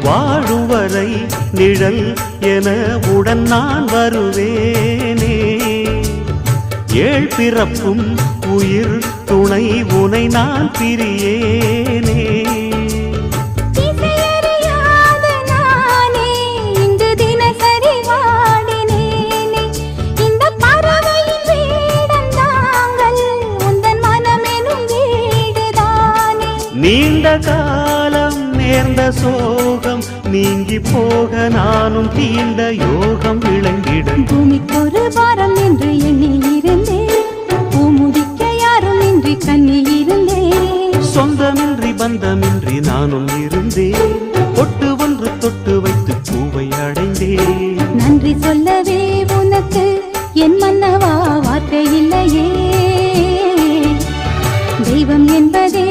வாழும் வரை நிழல் என உடன் நான் வருவேனே. ஏழ் பிறப்பும் உயிர் துணை உனை நான் பிரியேனே. நீண்ட காலம் நேர்ந்த சோகம் நீங்கி போக நானும் தீண்ட யோகம் விளங்கிட. பூமிக்கொரு வாரம் என்று எண்ணி இருந்தேன், பூமுடிக்க யாரும் இன்றி கண்ணி இருந்தேன். சொந்தமின்றி பந்தமின்றி நானும் இருந்தேன், பொட்டு ஒன்று தொட்டு வைத்து பூவை அடைந்தேன். நன்றி சொல்லவே உனக்கு என் மன்னவா வார்த்தை இல்லையே. தெய்வம் என்பதே